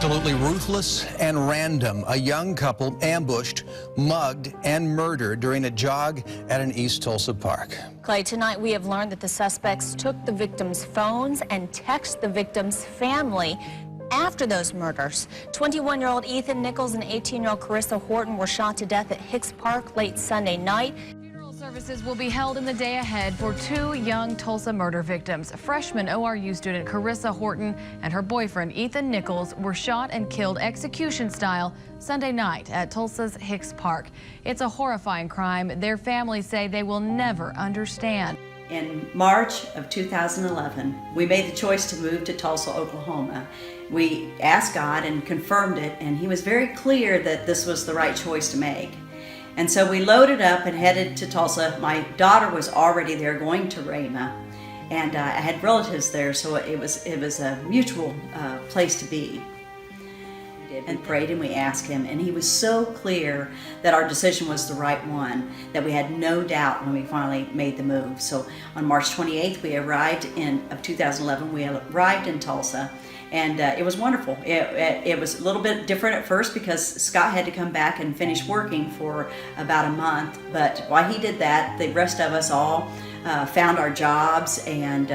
Absolutely ruthless and random. A young couple ambushed, mugged, and murdered during a jog at an East Tulsa park. Clay, tonight we have learned that the suspects took the victims' phones and texted the victims' family after those murders. 21-year-old Ethan Nichols and 18-year-old Carissa Horton were shot to death at Hicks Park late Sunday night. Funeral services will be held in the day ahead for two young Tulsa murder victims. Freshman ORU student Carissa Horton and her boyfriend Ethan Nichols were shot and killed execution style Sunday night at Tulsa's Hicks Park. It's a horrifying crime their families say they will never understand. In March of 2011, we made the choice to move to Tulsa, Oklahoma. We asked God and confirmed it, and He was very clear that this was the right choice to make. And so we loaded up and headed to Tulsa. My daughter was already there going to Rhema, and I had relatives there, so it was a mutual place to be. And prayed and we asked Him, and He was so clear that our decision was the right one, that we had no doubt when we finally made the move. So on March 28th, we arrived of 2011, we arrived in Tulsa, and it was wonderful. It was a little bit different at first because Scott had to come back and finish working for about a month, but while he did that, the rest of us all found our jobs and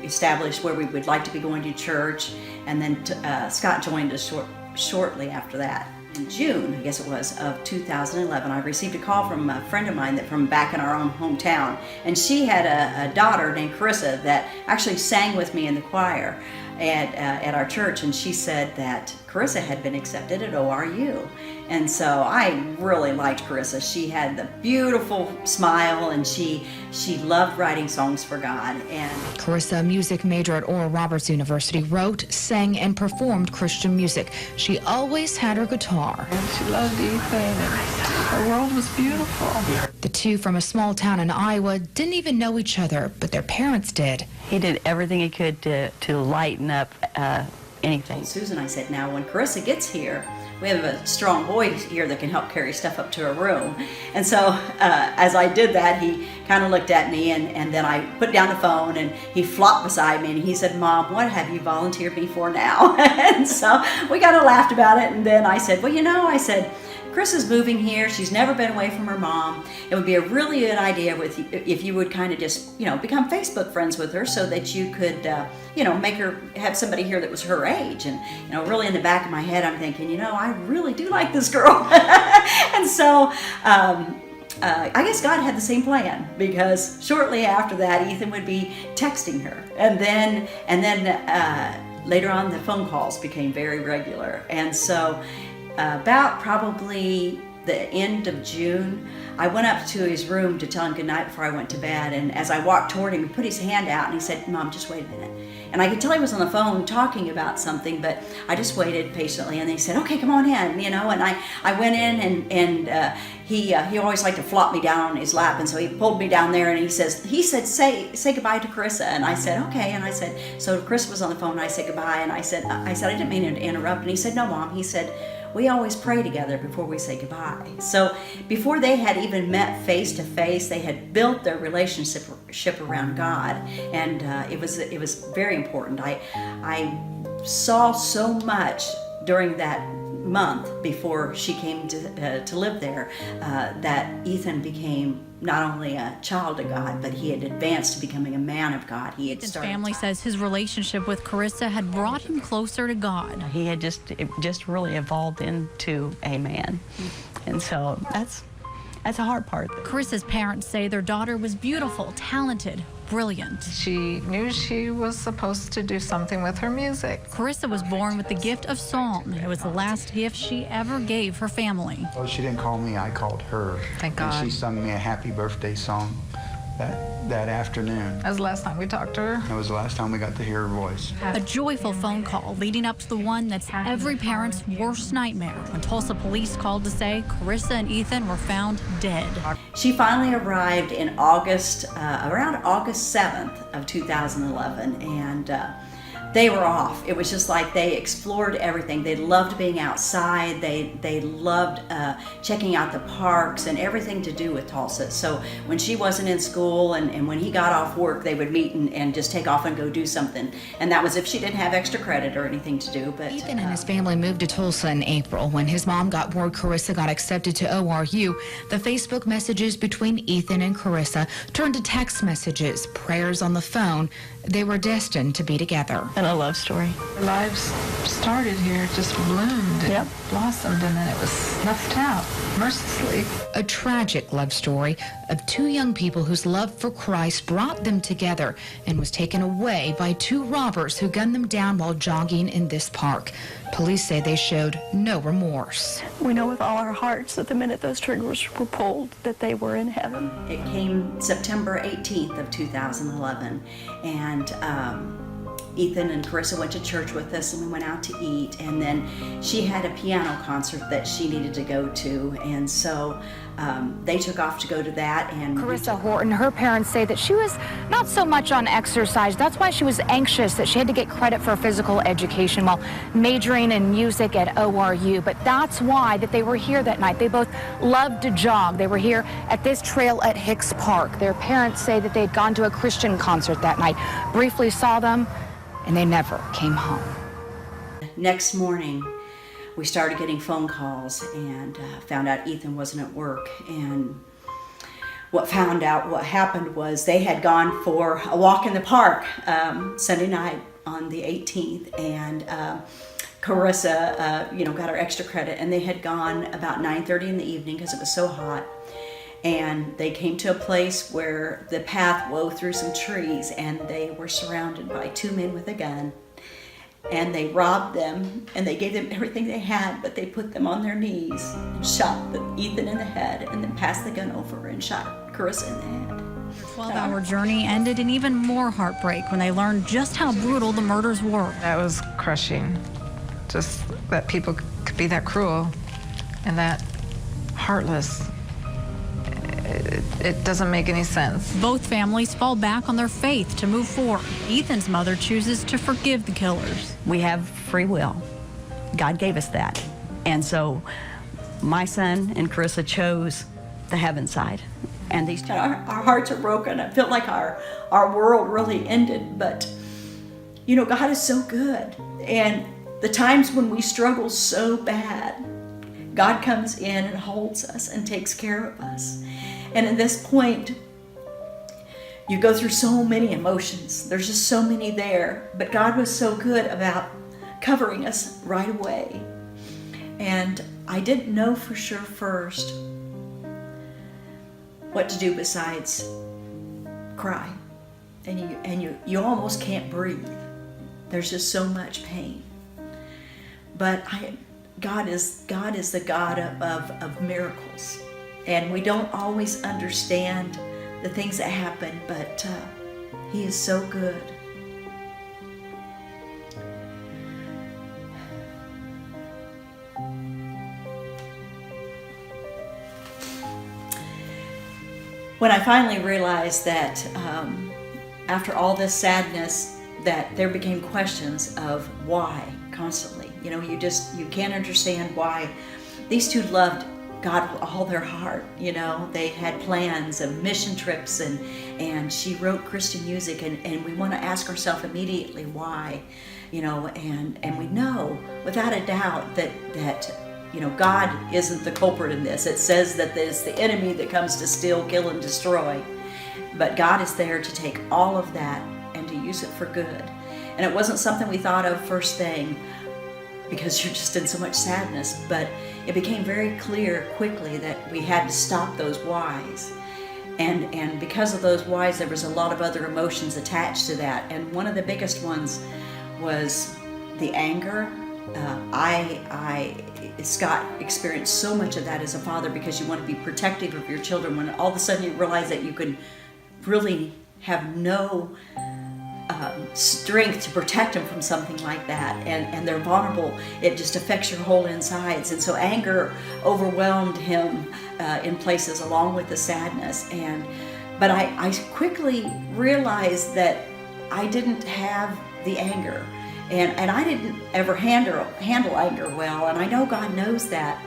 established where we would like to be going to church. And then Scott joined us shortly after that. In June, I guess it was, of 2011, I received a call from a friend of mine from back in our own hometown. And she had a daughter named Carissa that actually sang with me in the choir at our church. And she said that Carissa had been accepted at ORU. And so I really liked Carissa. She had the beautiful smile, and she loved writing songs for God. And Carissa, a music major at Oral Roberts University, wrote, sang, and performed Christian music. She always had her guitar. And she loved Ethan, and her world was beautiful. The two from a small town in Iowa didn't even know each other, but their parents did. He did everything he could to lighten up anything. Susan, I said, now when Carissa gets here, we have a strong boy here that can help carry stuff up to her room. And so as I did that, he kind of looked at me, and then I put down the phone, and he flopped beside me, and he said, "Mom, what have you volunteered me for now?" And so we kind of laughed about it, and then I said, well, I said, Chris moving here. She's never been away from her mom. It would be a really good idea if you would kind of just, become Facebook friends with her so that you could, make her have somebody here that was her age. And, really in the back of my head, I'm thinking, I really do like this girl. And so, I guess God had the same plan, because shortly after that, Ethan would be texting her. And then later on, the phone calls became very regular. And so, about probably the end of June, I went up to his room to tell him goodnight before I went to bed, and as I walked toward him, he put his hand out and he said, "Mom, just wait a minute." And I could tell he was on the phone talking about something, but I just waited patiently, and he said, "Okay, come on in," and I went in, and he always liked to flop me down on his lap, and so he pulled me down there, and he said, say goodbye to Carissa. And I said, okay. And I said, so Carissa was on the phone, and I said goodbye, and I said, I didn't mean to interrupt. And he said, "No, Mom," he said, "we always pray together before we say goodbye." So before they had even met face to face, they had built their relationship around God, and it was very important. I saw so much during that month before she came to live there that Ethan became not only a child of God, but he had advanced to becoming a man of God. His family says his relationship with Carissa had brought him closer to God. He had just really evolved into a man, and so that's a hard part. Carissa's parents say their daughter was beautiful, talented, brilliant. She knew she was supposed to do something with her music. Carissa was born with the gift of song. It was the last gift she ever gave her family. Well, she didn't call me, I called her. Thank God. And she sung me a happy birthday song that afternoon. That was the last time we talked to her. That was the last time we got to hear her voice. A joyful phone call leading up to the one that's every parent's worst nightmare, when Tulsa police called to say Carissa and Ethan were found dead. She finally arrived in August, around August 7th of 2011, and they were off. It was just like they explored everything. They loved being outside. They loved checking out the parks and everything to do with Tulsa. So when she wasn't in school and when he got off work, they would meet and just take off and go do something. And that was if she didn't have extra credit or anything to do. But Ethan and his family moved to Tulsa in April. When his mom got word Carissa got accepted to ORU, the Facebook messages between Ethan and Carissa turned to text messages, prayers on the phone. They were destined to be together. And a love story. Our lives started here, just bloomed and blossomed, and then it was snuffed out mercilessly. A tragic love story of two young people whose love for Christ brought them together and was taken away by two robbers who gunned them down while jogging in this park. Police say they showed no remorse. We know with all our hearts that the minute those triggers were pulled, that they were in heaven. it came September 18th of 2011, and Ethan and Carissa went to church with us, and we went out to eat, and then she had a piano concert that she needed to go to, and so they took off to go to that. And Carissa Horton, her parents say that she was not so much on exercise. That's why she was anxious that she had to get credit for physical education while majoring in music at ORU. But that's why that they were here that night. They both loved to jog. They were here at this trail at Hicks Park. Their parents say that they had gone to a Christian concert that night, briefly saw them, and they never came home. Next morning, we started getting phone calls and found out Ethan wasn't at work. And what happened was they had gone for a walk in the park Sunday night on the 18th, and Carissa, got her extra credit, and they had gone about 9:30 in the evening because it was so hot. And they came to a place where the path wove through some trees, and they were surrounded by two men with a gun. And they robbed them, and they gave them everything they had, but they put them on their knees and shot Ethan in the head, and then passed the gun over and shot Carissa in the head. Their 12-hour journey ended in even more heartbreak when they learned just how brutal the murders were. That was crushing. Just that people could be that cruel and that heartless. It doesn't make any sense. Both families fall back on their faith to move forward. Ethan's mother chooses to forgive the killers. We have free will. God gave us that. And so my son and Carissa chose the heaven side. And these two. Our hearts are broken. I feel like our world really ended, but God is so good. And the times when we struggle so bad, God comes in and holds us and takes care of us. And at this point, you go through so many emotions. There's just so many there. But God was so good about covering us right away. And I didn't know for sure first what to do besides cry. And you almost can't breathe. There's just so much pain. But God is the God of miracles. And we don't always understand the things that happen, but He is so good. When I finally realized that after all this sadness, that there became questions of why constantly. You can't understand why. These two loved God with all their heart. They had plans of mission trips, and she wrote Christian music, and we want to ask ourselves immediately why, and we know without a doubt that God isn't the culprit in this. It says that it's the enemy that comes to steal, kill, and destroy, but God is there to take all of that and to use it for good. And it wasn't something we thought of first thing, because you're just in so much sadness, but it became very clear quickly that we had to stop those whys. And because of those whys, there was a lot of other emotions attached to that. And one of the biggest ones was the anger. Scott experienced so much of that as a father, because you want to be protective of your children when all of a sudden you realize that you can really have no strength to protect them from something like that, and they're vulnerable. It just affects your whole insides, and so anger overwhelmed him in places, along with the sadness. But I quickly realized that I didn't have the anger. And I didn't ever handle anger well, and I know God knows that.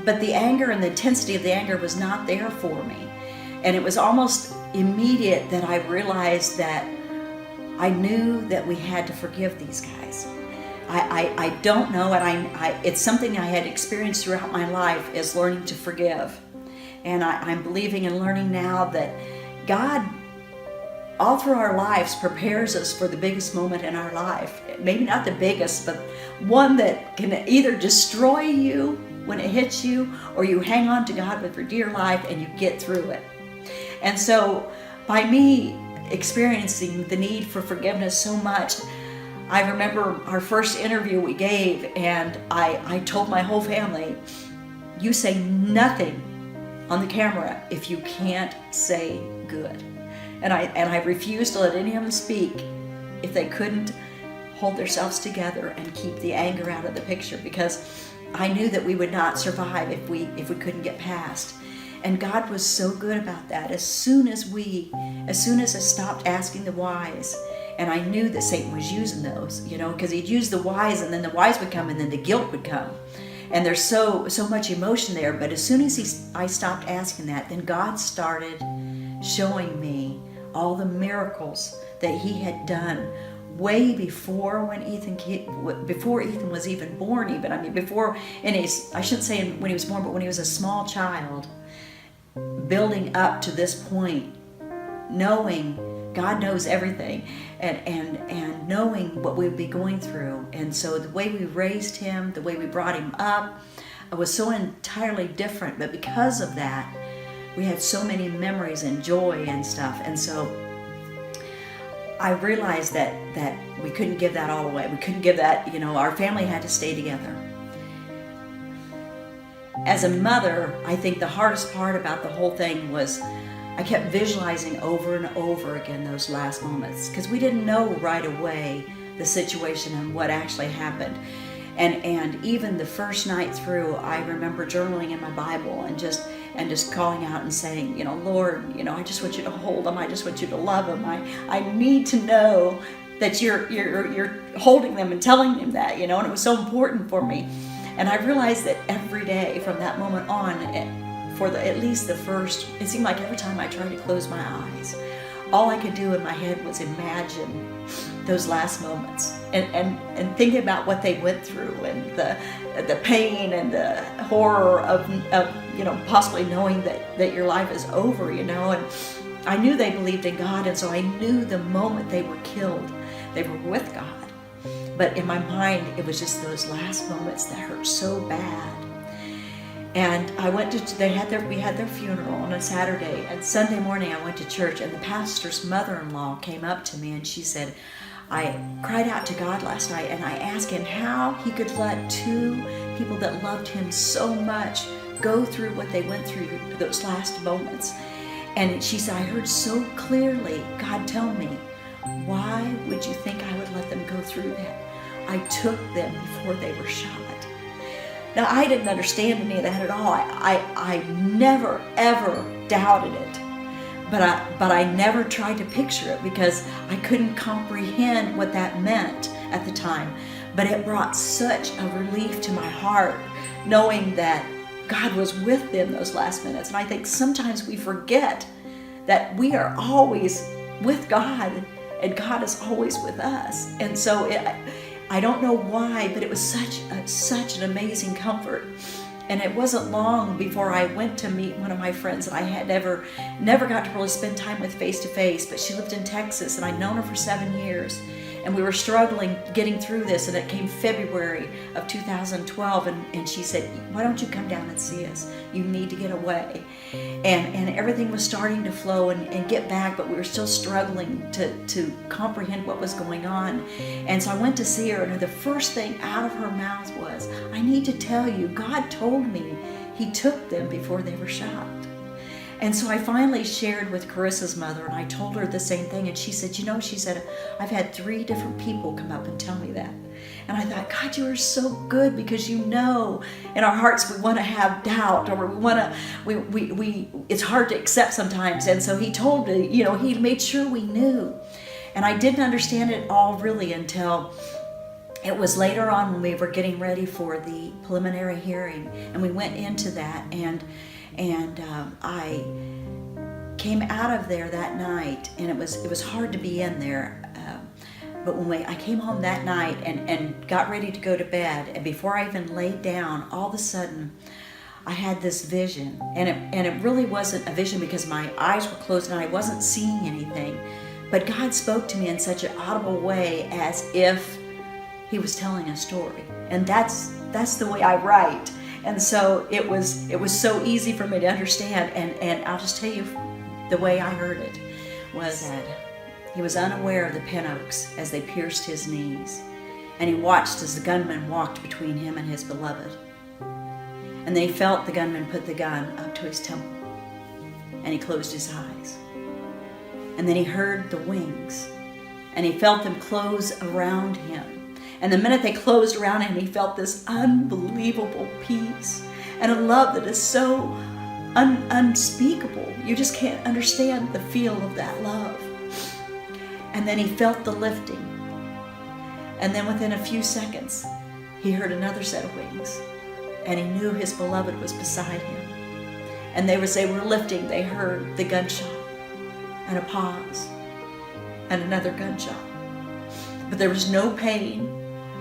But the anger and the intensity of the anger was not there for me. And it was almost immediate that I realized that I knew that we had to forgive these guys. I don't know, and it's something I had experienced throughout my life, is learning to forgive. And I'm believing and learning now that God, all through our lives, prepares us for the biggest moment in our life. Maybe not the biggest, but one that can either destroy you when it hits you, or you hang on to God with your dear life and you get through it. And so by me experiencing the need for forgiveness so much, I remember our first interview we gave, and I told my whole family, you say nothing on the camera if you can't say good. And I refused to let any of them speak if they couldn't hold themselves together and keep the anger out of the picture, because I knew that we would not survive if we couldn't get past. And God was so good about that. As soon as I stopped asking the whys, and I knew that Satan was using those, because he'd use the whys, and then the whys would come, and then the guilt would come. And there's so much emotion there. But as soon as I stopped asking that, then God started showing me all the miracles that he had done way before before Ethan was even born. Even I shouldn't say when he was born, but when he was a small child, building up to this point, knowing God knows everything, and knowing what we would be going through. And so the way we raised him, the way we brought him up, was so entirely different. But because of that, we had so many memories and joy and stuff. And so I realized that we couldn't give that all away. We couldn't give that, our family had to stay together. As a mother, I think the hardest part about the whole thing was I kept visualizing over and over again those last moments, because we didn't know right away the situation and what actually happened. And even the first night through, I remember journaling in my Bible and just calling out and saying, Lord, I just want you to hold them. I just want you to love them. I need to know that you're holding them and telling them that, and it was so important for me. And I realized that every day from that moment on, at least the first, it seemed like every time I tried to close my eyes, all I could do in my head was imagine those last moments and think about what they went through, and the pain and the horror of possibly knowing that your life is over, and I knew they believed in God, and so I knew the moment they were killed, they were with God. But in my mind, it was just those last moments that hurt so bad. And I went to, we had their funeral on a Saturday, and Sunday morning I went to church, and the pastor's mother-in-law came up to me and she said, I cried out to God last night and I asked him how he could let two people that loved him so much go through what they went through those last moments. And she said, I heard so clearly God tell me, why would you think I would let them go through that? I took them before they were shot. Now, I didn't understand any of that at all. I never, ever doubted it. But I never tried to picture it because I couldn't comprehend what that meant at the time. But it brought such a relief to my heart knowing that God was with them those last minutes. And I think sometimes we forget that we are always with God and God is always with us. And so I don't know why, but it was such an amazing comfort. And it wasn't long before I went to meet one of my friends that I had never got to really spend time with face to face, but she lived in Texas and I'd known her for 7 years. And we were struggling getting through this, and it came February of 2012, and she said, why don't you come down and see us? You need to get away. And everything was starting to flow and get back, but we were still struggling to comprehend what was going on. And so I went to see her, and the first thing out of her mouth was, I need to tell you, God told me he took them before they were shot. And so I finally shared with Carissa's mother, and I told her the same thing, and she said, she said, I've had 3 different people come up and tell me that. And I thought, God, you are so good, because in our hearts we want to have doubt, or we want to, it's hard to accept sometimes. And so he told me, he made sure we knew. And I didn't understand it all really until it was later on when we were getting ready for the preliminary hearing, and we went into that, and I came out of there that night, and it was hard to be in there. But when I came home that night and got ready to go to bed, and before I even laid down, all of a sudden I had this vision, and it really wasn't a vision because my eyes were closed and I wasn't seeing anything. But God spoke to me in such an audible way, as if He was telling a story, and that's the way I write. And so it was so easy for me to understand. And I'll just tell you, the way I heard it was that he was unaware of the pin oaks as they pierced his knees, and he watched as the gunman walked between him and his beloved. And then he felt the gunman put the gun up to his temple, and he closed his eyes. And then he heard the wings, and he felt them close around him. And the minute they closed around him, he felt this unbelievable peace and a love that is so unspeakable. You just can't understand the feel of that love. And then he felt the lifting. And then within a few seconds, he heard another set of wings, and he knew his beloved was beside him. And as they were lifting, they heard the gunshot, and a pause, and another gunshot. But there was no pain,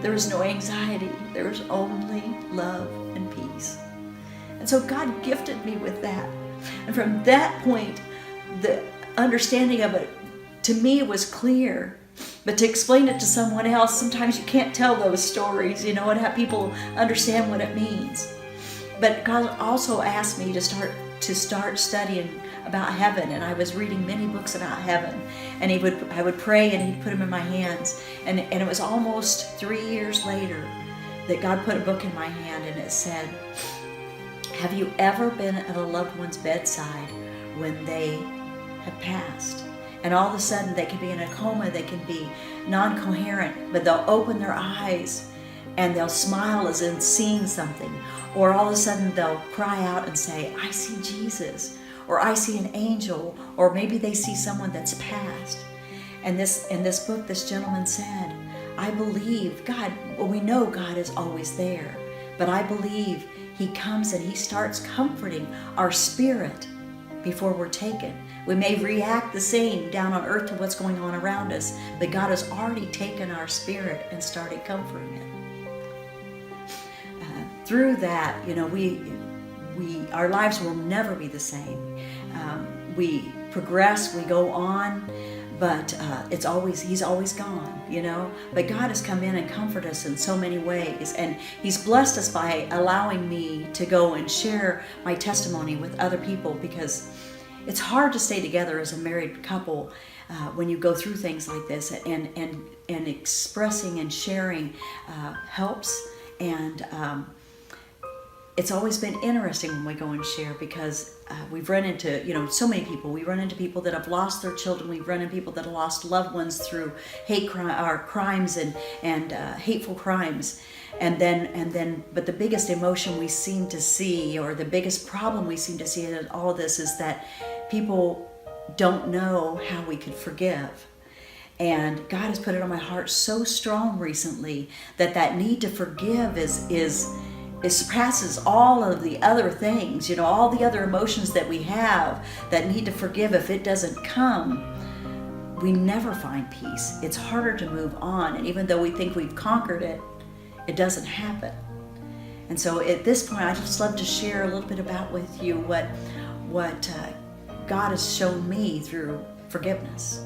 there was no anxiety, there was only love and peace. And so God gifted me with that. And from that point, the understanding of it to me was clear. But to explain it to someone else, sometimes you can't tell those stories, and have people understand what it means. But God also asked me to start studying about heaven, and I was reading many books about heaven. And I would pray, and He'd put them in my hands. And it was almost 3 years later that God put a book in my hand, and it said, "Have you ever been at a loved one's bedside when they have passed? And all of a sudden they can be in a coma, they can be non-coherent, but they'll open their eyes and they'll smile as in seeing something. Or all of a sudden they'll cry out and say, 'I see Jesus,' or 'I see an angel,' or maybe they see someone that's passed." And in this book, this gentleman said, "I believe God, well, we know God is always there, but I believe He comes and He starts comforting our spirit before we're taken. We may react the same down on earth to what's going on around us, but God has already taken our spirit and started comforting it." Through that, our lives will never be the same. We progress, we go on, but He's always gone, But God has come in and comforted us in so many ways, and He's blessed us by allowing me to go and share my testimony with other people, because it's hard to stay together as a married couple when you go through things like this, and expressing and sharing helps. And it's always been interesting when we go and share, because we've run into so many people. We run into people that have lost their children. We've run into people that have lost loved ones through crimes and hateful crimes. But the biggest emotion we seem to see, or the biggest problem we seem to see in all of this, is that people don't know how we could forgive. And God has put it on my heart so strong recently that need to forgive it surpasses all of the other things, all the other emotions that we have that need to forgive. If it doesn't come, we never find peace. It's harder to move on. And even though we think we've conquered it, it doesn't happen. And so at this point, I'd just love to share a little bit about with you what God has shown me through forgiveness.